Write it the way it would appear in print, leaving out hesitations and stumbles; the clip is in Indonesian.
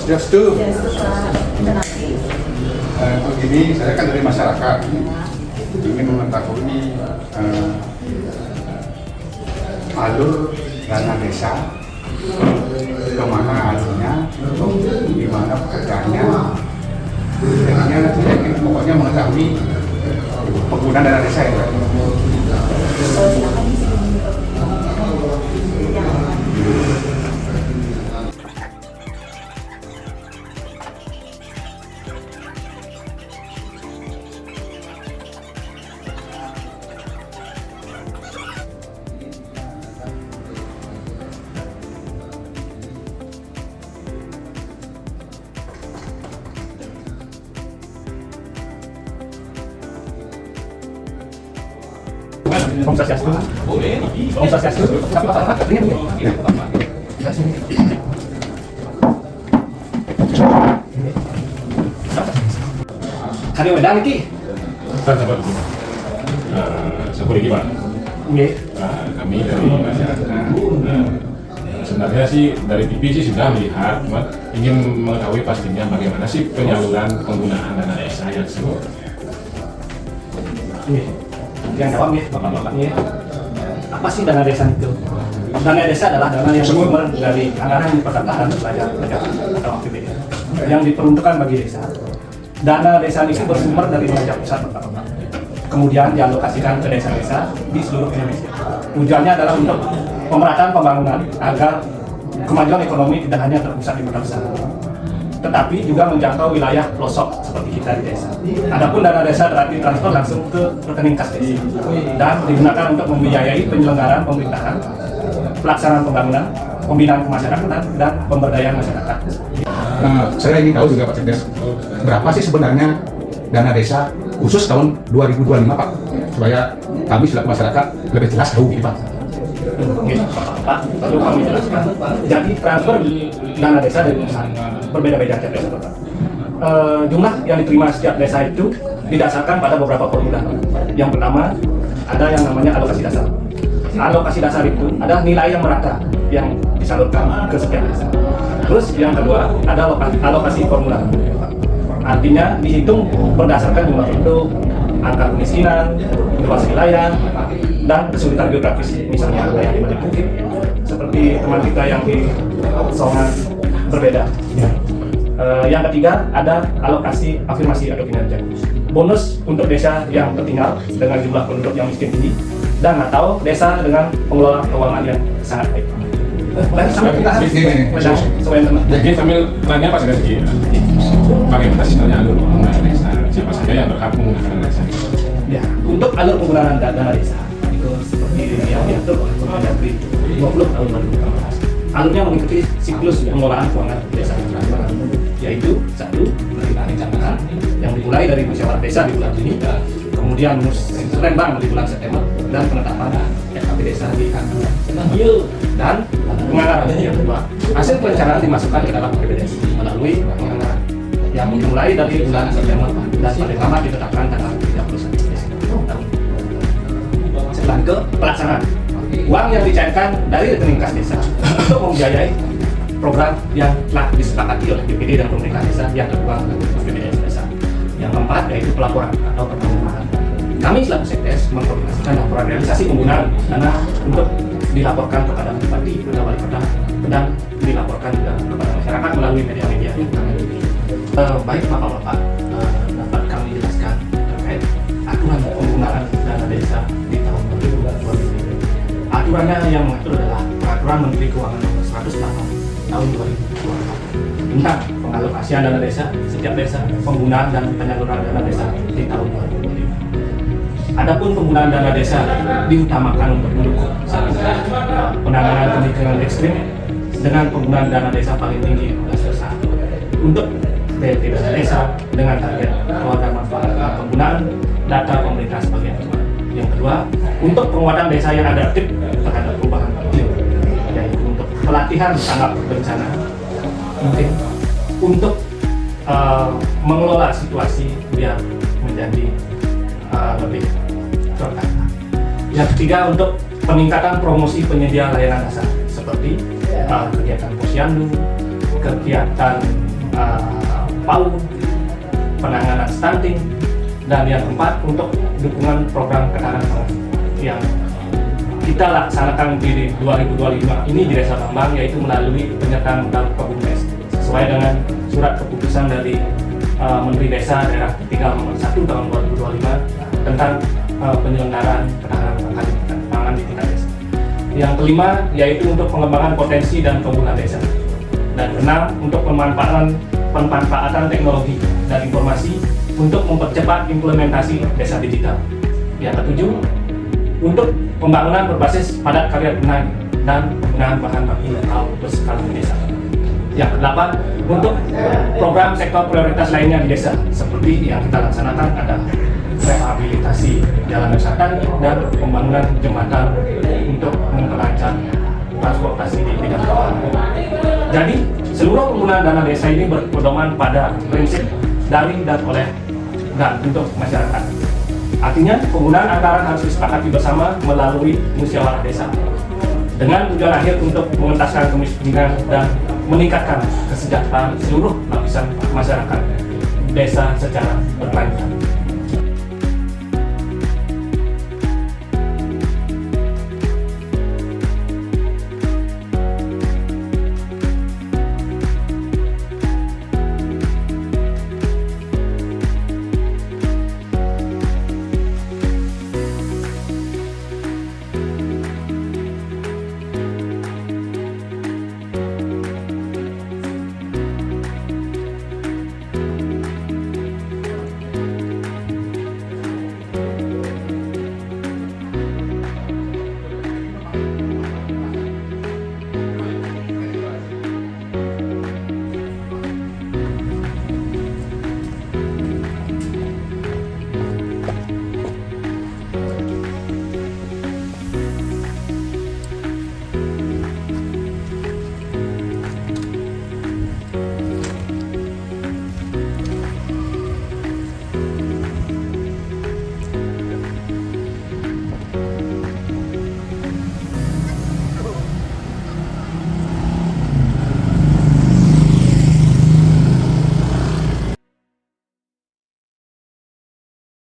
Swastiastu. Swastiastu. Begini, saya kan dari masyarakat ingin mengetahui alur dana desa, kemana alurnya, gimana pekerjaannya. Jadinya saya ingin pokoknya mengetahui penggunaan dana desa itu. Om Swastiastu. Om Swastiastu. Kali wedang iki. Sahabat, Pak. Nggih. Kami dari masyarakat. Sebenarnya sih dari TV sih sudah melihat, cuma ingin mengetahui pastinya bagaimana sih penyaluran penggunaan dana desa yang semua. Nggih. Yang jawab nggih, Bapak-bapak nggih. Apa sih dana desa itu? Dana desa adalah dana yang bersumber dari anggaran pertambahan pelajar atau APBD yang diperuntukkan bagi desa. Dana desa itu bersumber dari pajak pusat pertama, kemudian dialokasikan ke desa-desa di seluruh Indonesia. Tujuannya adalah untuk pemerataan pembangunan agar kemajuan ekonomi tidak hanya terpusat di kota besar, tetapi juga menjangkau wilayah pelosok seperti kita di desa. Adapun dana desa berarti transfer langsung ke rekening kas desa dan digunakan untuk membiayai penyelenggaraan pemerintahan, pelaksanaan pembangunan, pembinaan kemasyarakatan, dan pemberdayaan masyarakat. Saya ingin tahu juga Pak Sekdes, berapa sih sebenarnya dana desa khusus tahun 2025 Pak, supaya kami selaku masyarakat lebih jelas tahu gitu Pak. Oke, Pak, perlu kami jelaskan. Jadi transfer dana desa dari pusat berbeda-beda tiap desa Pak. Jumlah yang diterima setiap desa itu didasarkan pada beberapa formula. Yang pertama ada yang namanya alokasi dasar. Alokasi dasar itu ada nilai yang merata yang disalurkan ke setiap desa. Terus yang kedua ada alokasi formula. Artinya dihitung berdasarkan jumlah penduduk, angka kemiskinan, luas wilayah, dan kesulitan geografis. Misalnya ada yang di balik bukit, seperti teman kita yang di Songan berbeda. Yang ketiga ada alokasi afirmasi atau kinerja. Bonus untuk desa yang tertinggal dengan jumlah penduduk yang miskin tinggi dan atau desa dengan pengelola keuangan yang sangat baik. Jadi sambil tanya Pak Sekdes, bagaimana sih sebenarnya alur penggunaan desa? Siapa saja yang berhak menggunakan dana desa? Ya, untuk alur penggunaan dana desa itu seperti yang diatur oleh Kemendagri 20 tahun 2018. Alurnya mengikuti siklus pengelolaan keuangan desa, yaitu satu perencanaan yang dimulai dari musyawarah desa di bulan Juni, kemudian musrenbang di bulan September, dan penetapan SKP desa di dan penganggaran yang kedua. Hasil perencanaan dimasukkan ke dalam APBDes melalui penganggaran yang dimulai dari bulan September dan paling lama ditetapkan tanggal 31 Desember. Setelah ke pelaksanaan, uang yang dicairkan dari rekening kas desa untuk membiayai program yang telah disepakati oleh BPD dan pemerintah desa yang tertuang dalam APBDes desa. Yang keempat yaitu pelaporan atau pertanggungan. Kami selaku Sekdes mengkoordinasikan laporan realisasi penggunaan dana untuk dilaporkan kepada bupati atau wali kota dan dilaporkan juga kepada masyarakat melalui media-media. Baik Bapak-bapak, dapat kami jelaskan terkait aturan penggunaan dana desa di tahun 2020. Aturannya yang mengatur adalah Peraturan Menteri Keuangan Nomor 108 Tahun 2024 tentang pengalokasian dana desa setiap desa, penggunaan dan penyaluran dana desa di tahun 2025. Adapun penggunaan dana desa diutamakan untuk mendukung penanganan kemiskinan ekstrim dengan penggunaan dana desa paling tinggi 15% untuk BLT dana desa dengan target keluarga manfaat penggunaan data pemerintah sebagai acuan. Yang kedua, untuk penguatan desa yang adaptif terhadap perubahan iklim, yaitu untuk pelatihan tanggap bencana, mungkin untuk mengelola situasi biar menjadi lebih tertata. Yang ketiga, untuk peningkatan promosi penyedia layanan dasar seperti kegiatan posyandu, kegiatan PAUD, penanganan stunting, dan yang keempat untuk dukungan program ketahanan pangan yang kita laksanakan di 2025 ini di Desa Bambang, yaitu melalui penyertaan modal Kebumdes sesuai dengan surat keputusan dari Menteri Desa Daerah 3 nomor 1 tahun 2025 tentang penyelenggaraan ketahanan pangan di tingkat desa. Yang kelima yaitu untuk pengembangan potensi dan keunggulan desa. Dan keenam untuk pemanfaatan teknologi dan informasi untuk mempercepat implementasi desa digital. Yang ketujuh untuk pembangunan berbasis padat karya tunai dan penggunaan bahan baku lokal berskala desa. Yang kedelapan untuk program sektor prioritas lainnya di desa seperti yang kita laksanakan ada rehabilitasi jalan wisata dan pembangunan jembatan untuk memperlancar transportasi di tingkat bawah. Jadi seluruh penggunaan dana desa ini berpedoman pada prinsip dari dan oleh dan untuk masyarakat. Artinya penggunaan anggaran harus disepakati bersama melalui musyawarah desa dengan tujuan akhir untuk mengentaskan kemiskinan dan meningkatkan kesejahteraan seluruh lapisan masyarakat desa secara berkelanjutan.